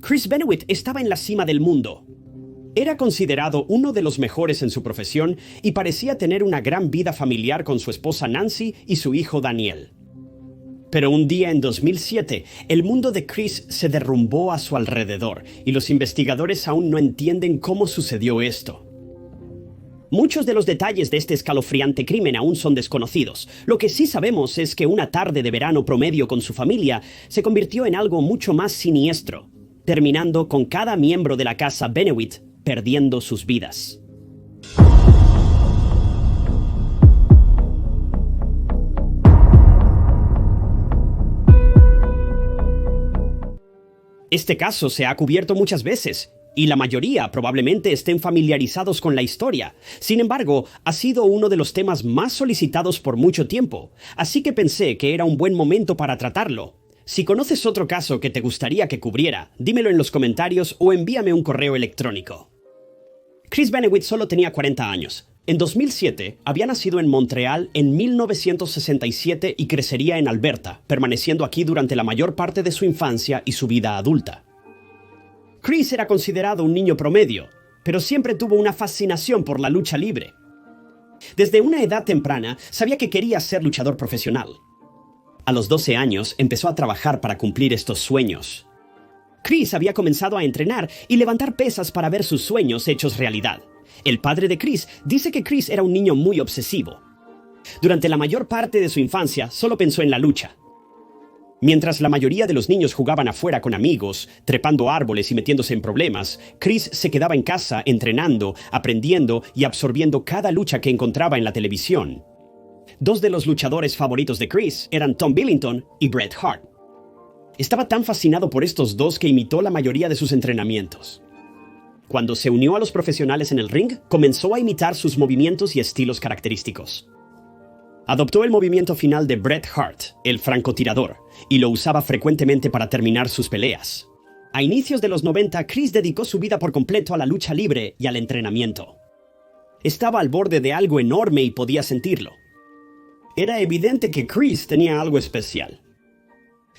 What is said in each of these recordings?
Chris Benoit estaba en la cima del mundo. Era considerado uno de los mejores en su profesión y parecía tener una gran vida familiar con su esposa Nancy y su hijo Daniel. Pero un día en 2007, el mundo de Chris se derrumbó a su alrededor y los investigadores aún no entienden cómo sucedió esto. Muchos de los detalles de este escalofriante crimen aún son desconocidos. Lo que sí sabemos es que una tarde de verano promedio con su familia se convirtió en algo mucho más siniestro, terminando con cada miembro de la casa Benoit perdiendo sus vidas. Este caso se ha cubierto muchas veces, y la mayoría probablemente estén familiarizados con la historia. Sin embargo, ha sido uno de los temas más solicitados por mucho tiempo, así que pensé que era un buen momento para tratarlo. Si conoces otro caso que te gustaría que cubriera, dímelo en los comentarios o envíame un correo electrónico. Chris Benoit solo tenía 40 años. En 2007, había nacido en Montreal en 1967 y crecería en Alberta, permaneciendo aquí durante la mayor parte de su infancia y su vida adulta. Chris era considerado un niño promedio, pero siempre tuvo una fascinación por la lucha libre. Desde una edad temprana, sabía que quería ser luchador profesional. A los 12 años, empezó a trabajar para cumplir estos sueños. Chris había comenzado a entrenar y levantar pesas para ver sus sueños hechos realidad. El padre de Chris dice que Chris era un niño muy obsesivo. Durante la mayor parte de su infancia, solo pensó en la lucha. Mientras la mayoría de los niños jugaban afuera con amigos, trepando árboles y metiéndose en problemas, Chris se quedaba en casa entrenando, aprendiendo y absorbiendo cada lucha que encontraba en la televisión. Dos de los luchadores favoritos de Chris eran Tom Billington y Bret Hart. Estaba tan fascinado por estos dos que imitó la mayoría de sus entrenamientos. Cuando se unió a los profesionales en el ring, comenzó a imitar sus movimientos y estilos característicos. Adoptó el movimiento final de Bret Hart, el francotirador, y lo usaba frecuentemente para terminar sus peleas. A inicios de los 90, Chris dedicó su vida por completo a la lucha libre y al entrenamiento. Estaba al borde de algo enorme y podía sentirlo. Era evidente que Chris tenía algo especial.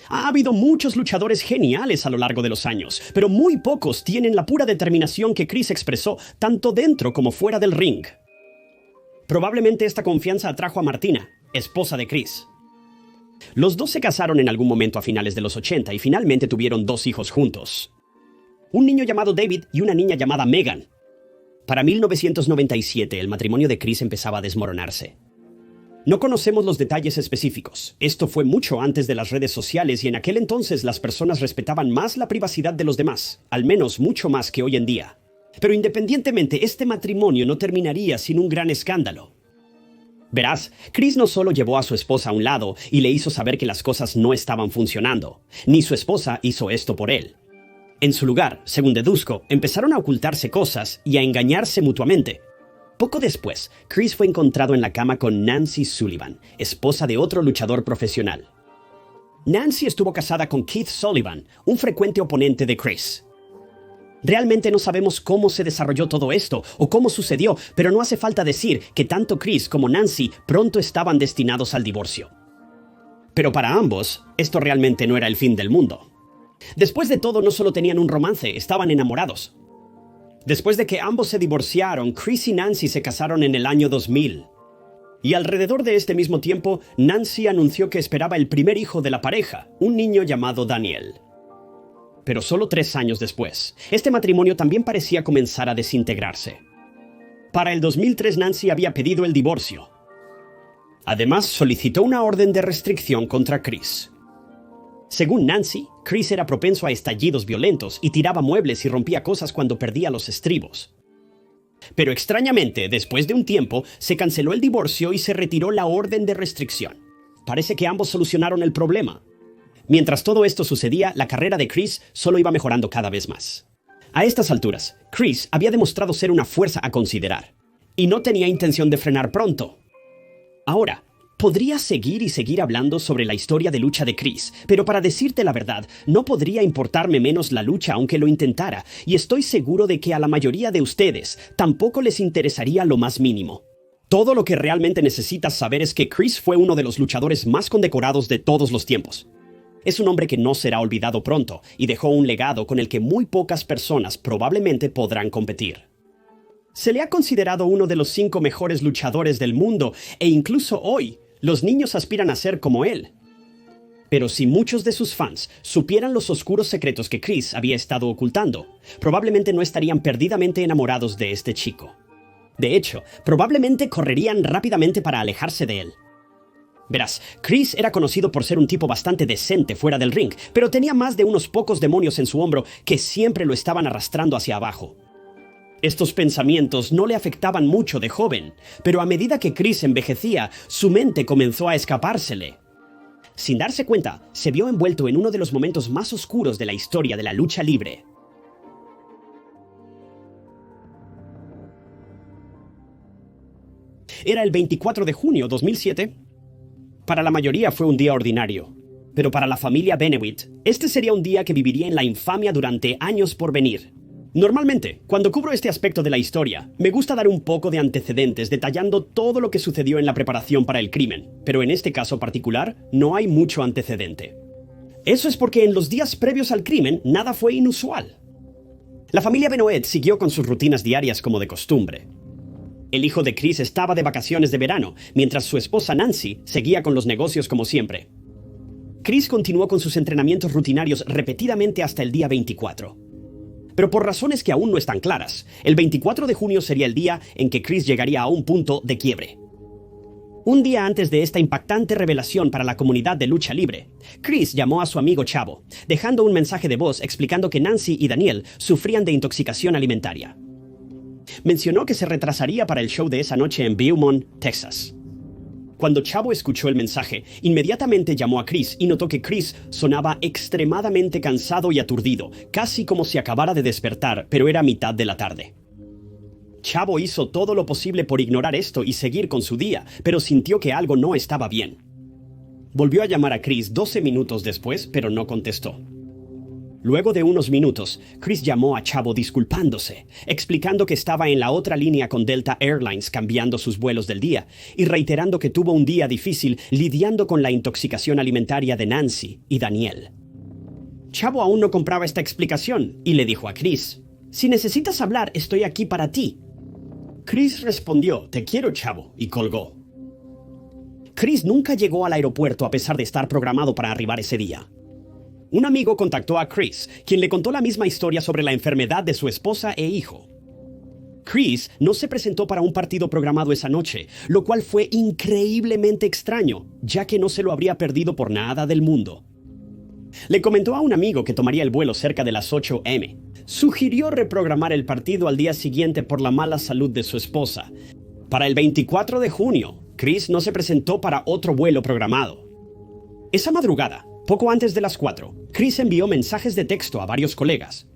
Ha habido muchos luchadores geniales a lo largo de los años, pero muy pocos tienen la pura determinación que Chris expresó tanto dentro como fuera del ring. Probablemente esta confianza atrajo a Martina, esposa de Chris. Los dos se casaron en algún momento a finales de los 80 y finalmente tuvieron 2 hijos juntos. Un niño llamado David y una niña llamada Megan. Para 1997, el matrimonio de Chris empezaba a desmoronarse. No conocemos los detalles específicos. Esto fue mucho antes de las redes sociales y en aquel entonces las personas respetaban más la privacidad de los demás, al menos mucho más que hoy en día. Pero independientemente, este matrimonio no terminaría sin un gran escándalo. Verás, Chris no solo llevó a su esposa a un lado y le hizo saber que las cosas no estaban funcionando, ni su esposa hizo esto por él. En su lugar, según deduzco, empezaron a ocultarse cosas y a engañarse mutuamente. Poco después, Chris fue encontrado en la cama con Nancy Sullivan, esposa de otro luchador profesional. Nancy estuvo casada con Keith Sullivan, un frecuente oponente de Chris. Realmente no sabemos cómo se desarrolló todo esto o cómo sucedió, pero no hace falta decir que tanto Chris como Nancy pronto estaban destinados al divorcio. Pero para ambos, esto realmente no era el fin del mundo. Después de todo, no solo tenían un romance, estaban enamorados. Después de que ambos se divorciaron, Chris y Nancy se casaron en el año 2000. Y alrededor de este mismo tiempo, Nancy anunció que esperaba el primer hijo de la pareja, un niño llamado Daniel. Pero solo 3 años después, este matrimonio también parecía comenzar a desintegrarse. Para el 2003, Nancy había pedido el divorcio. Además, solicitó una orden de restricción contra Chris. Según Nancy, Chris era propenso a estallidos violentos y tiraba muebles y rompía cosas cuando perdía los estribos. Pero extrañamente, después de un tiempo, se canceló el divorcio y se retiró la orden de restricción. Parece que ambos solucionaron el problema. Mientras todo esto sucedía, la carrera de Chris solo iba mejorando cada vez más. A estas alturas, Chris había demostrado ser una fuerza a considerar, y no tenía intención de frenar pronto. Ahora, podría seguir y seguir hablando sobre la historia de lucha de Chris, pero para decirte la verdad, no podría importarme menos la lucha aunque lo intentara, y estoy seguro de que a la mayoría de ustedes tampoco les interesaría lo más mínimo. Todo lo que realmente necesitas saber es que Chris fue uno de los luchadores más condecorados de todos los tiempos. Es un hombre que no será olvidado pronto y dejó un legado con el que muy pocas personas probablemente podrán competir. Se le ha considerado uno de los 5 mejores luchadores del mundo e incluso hoy, los niños aspiran a ser como él. Pero si muchos de sus fans supieran los oscuros secretos que Chris había estado ocultando, probablemente no estarían perdidamente enamorados de este chico. De hecho, probablemente correrían rápidamente para alejarse de él. Verás, Chris era conocido por ser un tipo bastante decente fuera del ring, pero tenía más de unos pocos demonios en su hombro que siempre lo estaban arrastrando hacia abajo. Estos pensamientos no le afectaban mucho de joven, pero a medida que Chris envejecía, su mente comenzó a escapársele. Sin darse cuenta, se vio envuelto en uno de los momentos más oscuros de la historia de la lucha libre. Era el 24 de junio de 2007. Para la mayoría fue un día ordinario, pero para la familia Benoit, este sería un día que viviría en la infamia durante años por venir. Normalmente, cuando cubro este aspecto de la historia, me gusta dar un poco de antecedentes detallando todo lo que sucedió en la preparación para el crimen, pero en este caso particular no hay mucho antecedente. Eso es porque en los días previos al crimen nada fue inusual. La familia Benoit siguió con sus rutinas diarias como de costumbre. El hijo de Chris estaba de vacaciones de verano, mientras su esposa Nancy seguía con los negocios como siempre. Chris continuó con sus entrenamientos rutinarios repetidamente hasta el día 24. Pero por razones que aún no están claras, el 24 de junio sería el día en que Chris llegaría a un punto de quiebre. Un día antes de esta impactante revelación para la comunidad de lucha libre, Chris llamó a su amigo Chavo, dejando un mensaje de voz explicando que Nancy y Daniel sufrían de intoxicación alimentaria. Mencionó que se retrasaría para el show de esa noche en Beaumont, Texas. Cuando Chavo escuchó el mensaje, inmediatamente llamó a Chris y notó que Chris sonaba extremadamente cansado y aturdido, casi como si acabara de despertar, pero era mitad de la tarde. Chavo hizo todo lo posible por ignorar esto y seguir con su día, pero sintió que algo no estaba bien. Volvió a llamar a Chris 12 minutos después, pero no contestó. Luego de unos minutos, Chris llamó a Chavo disculpándose, explicando que estaba en la otra línea con Delta Airlines cambiando sus vuelos del día y reiterando que tuvo un día difícil lidiando con la intoxicación alimentaria de Nancy y Daniel. Chavo aún no compraba esta explicación y le dijo a Chris: «Si necesitas hablar, estoy aquí para ti». Chris respondió: «Te quiero, Chavo», y colgó. Chris nunca llegó al aeropuerto a pesar de estar programado para arribar ese día. Un amigo contactó a Chris, quien le contó la misma historia sobre la enfermedad de su esposa e hijo. Chris no se presentó para un partido programado esa noche, lo cual fue increíblemente extraño, ya que no se lo habría perdido por nada del mundo. Le comentó a un amigo que tomaría el vuelo cerca de las 8 m. Sugirió reprogramar el partido al día siguiente por la mala salud de su esposa. Para el 24 de junio, Chris no se presentó para otro vuelo programado. Esa madrugada, poco antes de las 4, Chris envió mensajes de texto a varios colegas.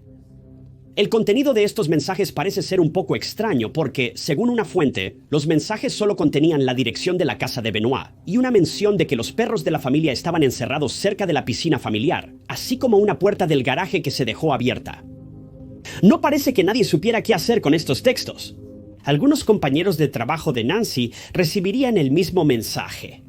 El contenido de estos mensajes parece ser un poco extraño porque, según una fuente, los mensajes solo contenían la dirección de la casa de Benoit y una mención de que los perros de la familia estaban encerrados cerca de la piscina familiar, así como una puerta del garaje que se dejó abierta. No parece que nadie supiera qué hacer con estos textos. Algunos compañeros de trabajo de Nancy recibirían el mismo mensaje.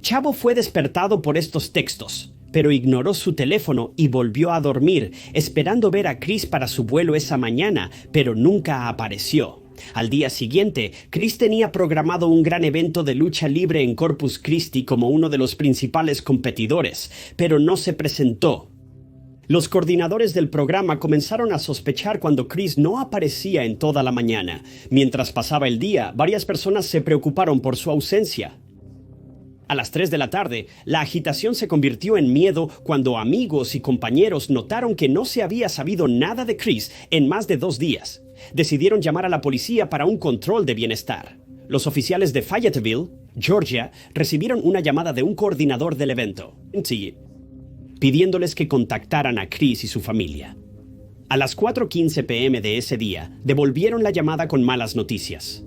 Chavo fue despertado por estos textos, pero ignoró su teléfono y volvió a dormir, esperando ver a Chris para su vuelo esa mañana, pero nunca apareció. Al día siguiente, Chris tenía programado un gran evento de lucha libre en Corpus Christi como uno de los principales competidores, pero no se presentó. Los coordinadores del programa comenzaron a sospechar cuando Chris no aparecía en toda la mañana. Mientras pasaba el día, varias personas se preocuparon por su ausencia. A las 3 de la tarde, la agitación se convirtió en miedo cuando amigos y compañeros notaron que no se había sabido nada de Chris en más de 2 días. Decidieron llamar a la policía para un control de bienestar. Los oficiales de Fayetteville, Georgia, recibieron una llamada de un coordinador del evento, pidiéndoles que contactaran a Chris y su familia. A las 4:15 p.m. de ese día, devolvieron la llamada con malas noticias.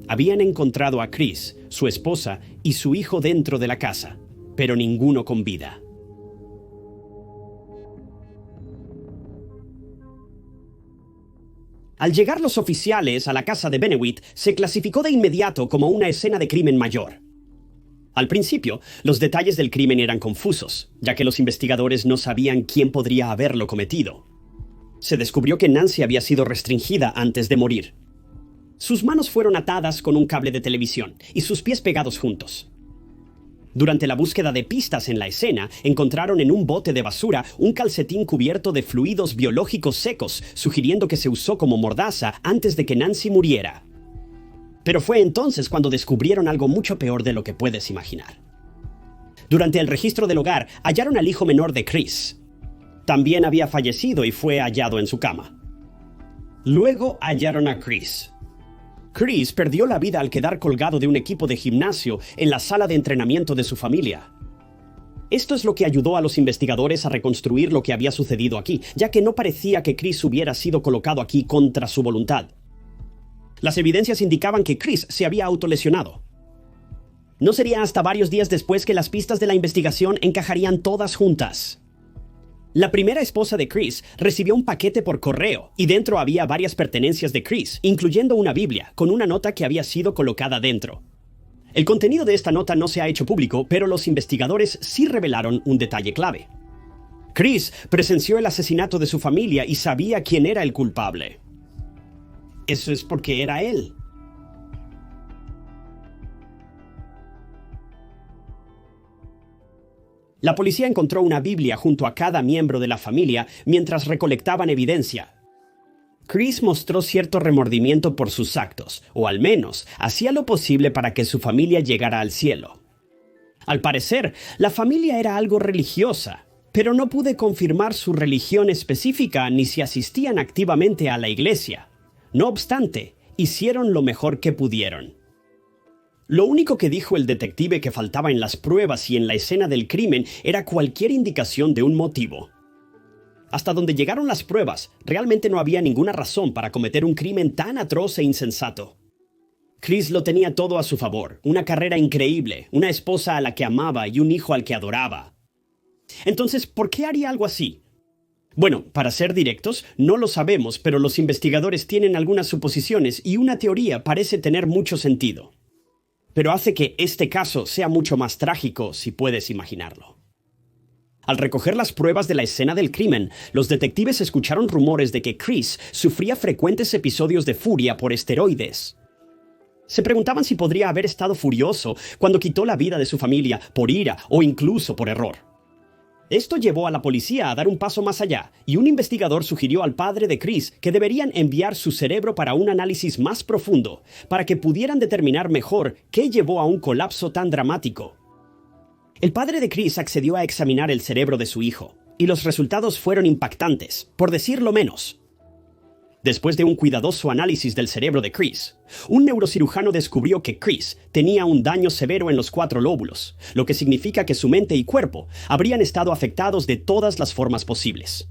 Habían encontrado a Chris, su esposa y su hijo dentro de la casa, pero ninguno con vida. Al llegar los oficiales a la casa de Benoit, se clasificó de inmediato como una escena de crimen mayor. Al principio, los detalles del crimen eran confusos, ya que los investigadores no sabían quién podría haberlo cometido. Se descubrió que Nancy había sido restringida antes de morir. Sus manos fueron atadas con un cable de televisión y sus pies pegados juntos. Durante la búsqueda de pistas en la escena, encontraron en un bote de basura un calcetín cubierto de fluidos biológicos secos, sugiriendo que se usó como mordaza antes de que Nancy muriera. Pero fue entonces cuando descubrieron algo mucho peor de lo que puedes imaginar. Durante el registro del hogar, hallaron al hijo menor de Chris. También había fallecido y fue hallado en su cama. Luego hallaron a Chris. Chris perdió la vida al quedar colgado de un equipo de gimnasio en la sala de entrenamiento de su familia. Esto es lo que ayudó a los investigadores a reconstruir lo que había sucedido aquí, ya que no parecía que Chris hubiera sido colocado aquí contra su voluntad. Las evidencias indicaban que Chris se había autolesionado. No sería hasta varios días después que las pistas de la investigación encajarían todas juntas. La primera esposa de Chris recibió un paquete por correo y dentro había varias pertenencias de Chris, incluyendo una Biblia, con una nota que había sido colocada dentro. El contenido de esta nota no se ha hecho público, pero los investigadores sí revelaron un detalle clave. Chris presenció el asesinato de su familia y sabía quién era el culpable. Eso es porque era él. La policía encontró una Biblia junto a cada miembro de la familia mientras recolectaban evidencia. Chris mostró cierto remordimiento por sus actos, o al menos hacía lo posible para que su familia llegara al cielo. Al parecer, la familia era algo religiosa, pero no pude confirmar su religión específica ni si asistían activamente a la iglesia. No obstante, hicieron lo mejor que pudieron. Lo único que dijo el detective que faltaba en las pruebas y en la escena del crimen era cualquier indicación de un motivo. Hasta donde llegaron las pruebas, realmente no había ninguna razón para cometer un crimen tan atroz e insensato. Chris lo tenía todo a su favor, una carrera increíble, una esposa a la que amaba y un hijo al que adoraba. Entonces, ¿por qué haría algo así? Bueno, para ser directos, no lo sabemos, pero los investigadores tienen algunas suposiciones y una teoría parece tener mucho sentido. Pero hace que este caso sea mucho más trágico, si puedes imaginarlo. Al recoger las pruebas de la escena del crimen, los detectives escucharon rumores de que Chris sufría frecuentes episodios de furia por esteroides. Se preguntaban si podría haber estado furioso cuando quitó la vida de su familia por ira o incluso por error. Esto llevó a la policía a dar un paso más allá, y un investigador sugirió al padre de Chris que deberían enviar su cerebro para un análisis más profundo, para que pudieran determinar mejor qué llevó a un colapso tan dramático. El padre de Chris accedió a examinar el cerebro de su hijo, y los resultados fueron impactantes, por decirlo menos. Después de un cuidadoso análisis del cerebro de Chris, un neurocirujano descubrió que Chris tenía un daño severo en los 4 lóbulos, lo que significa que su mente y cuerpo habrían estado afectados de todas las formas posibles.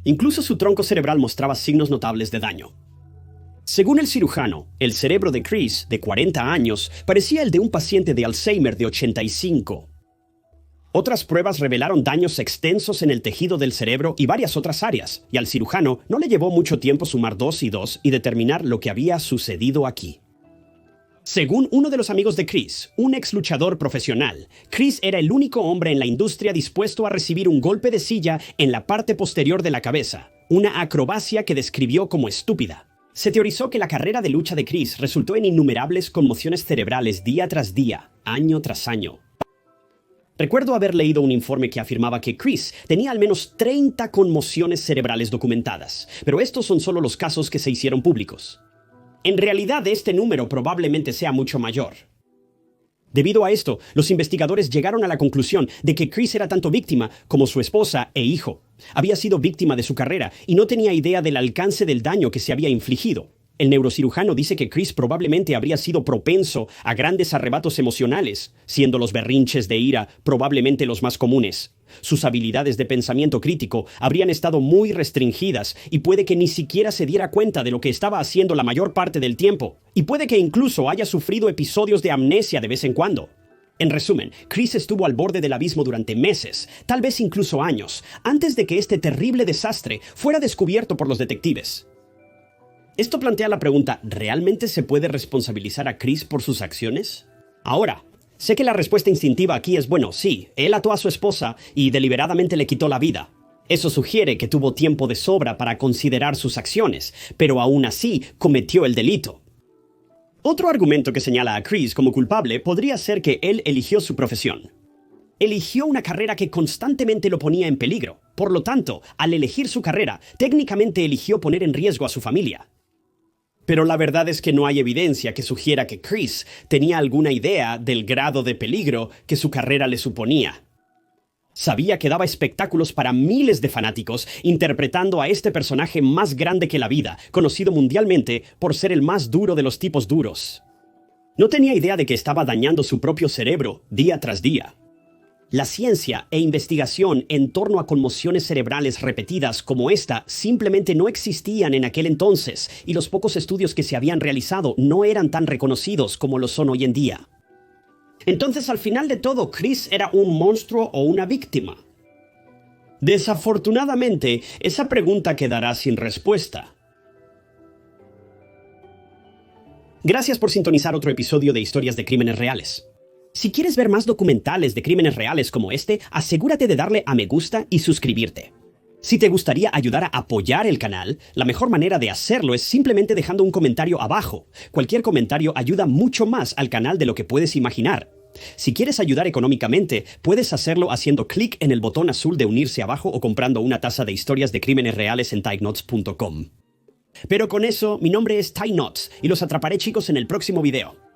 Incluso su tronco cerebral mostraba signos notables de daño. Según el cirujano, el cerebro de Chris, de 40 años, parecía el de un paciente de Alzheimer de 85. Otras pruebas revelaron daños extensos en el tejido del cerebro y varias otras áreas, y al cirujano no le llevó mucho tiempo sumar 2 y 2 y determinar lo que había sucedido aquí. Según uno de los amigos de Chris, un ex luchador profesional, Chris era el único hombre en la industria dispuesto a recibir un golpe de silla en la parte posterior de la cabeza, una acrobacia que describió como estúpida. Se teorizó que la carrera de lucha de Chris resultó en innumerables conmociones cerebrales día tras día, año tras año. Recuerdo haber leído un informe que afirmaba que Chris tenía al menos 30 conmociones cerebrales documentadas, pero estos son solo los casos que se hicieron públicos. En realidad, este número probablemente sea mucho mayor. Debido a esto, los investigadores llegaron a la conclusión de que Chris era tanto víctima como su esposa e hijo. Había sido víctima de su carrera y no tenía idea del alcance del daño que se había infligido. El neurocirujano dice que Chris probablemente habría sido propenso a grandes arrebatos emocionales, siendo los berrinches de ira probablemente los más comunes. Sus habilidades de pensamiento crítico habrían estado muy restringidas y puede que ni siquiera se diera cuenta de lo que estaba haciendo la mayor parte del tiempo, y puede que incluso haya sufrido episodios de amnesia de vez en cuando. En resumen, Chris estuvo al borde del abismo durante meses, tal vez incluso años, antes de que este terrible desastre fuera descubierto por los detectives. Esto plantea la pregunta, ¿realmente se puede responsabilizar a Chris por sus acciones? Ahora, Sé que la respuesta instintiva aquí es bueno, sí, él ató a su esposa y deliberadamente le quitó la vida. Eso sugiere que tuvo tiempo de sobra para considerar sus acciones, pero aún así cometió el delito. Otro argumento que señala a Chris como culpable podría ser que él eligió su profesión. Eligió una carrera que constantemente lo ponía en peligro. Por lo tanto, al elegir su carrera, técnicamente eligió poner en riesgo a su familia. Pero la verdad es que no hay evidencia que sugiera que Chris tenía alguna idea del grado de peligro que su carrera le suponía. Sabía que daba espectáculos para miles de fanáticos interpretando a este personaje más grande que la vida, conocido mundialmente por ser el más duro de los tipos duros. No tenía idea de que estaba dañando su propio cerebro día tras día. La ciencia e investigación en torno a conmociones cerebrales repetidas como esta simplemente no existían en aquel entonces, y los pocos estudios que se habían realizado no eran tan reconocidos como lo son hoy en día. Entonces, al final de todo, ¿Chris era un monstruo o una víctima? Desafortunadamente, esa pregunta quedará sin respuesta. Gracias por sintonizar otro episodio de Historias de Crímenes Reales. Si quieres ver más documentales de crímenes reales como este, asegúrate de darle a me gusta y suscribirte. Si te gustaría ayudar a apoyar el canal, la mejor manera de hacerlo es simplemente dejando un comentario abajo. Cualquier comentario ayuda mucho más al canal de lo que puedes imaginar. Si quieres ayudar económicamente, puedes hacerlo haciendo clic en el botón azul de unirse abajo o comprando una taza de historias de crímenes reales en TyKnots.com. Pero con eso, mi nombre es TyKnots y los atraparé, chicos, en el próximo video.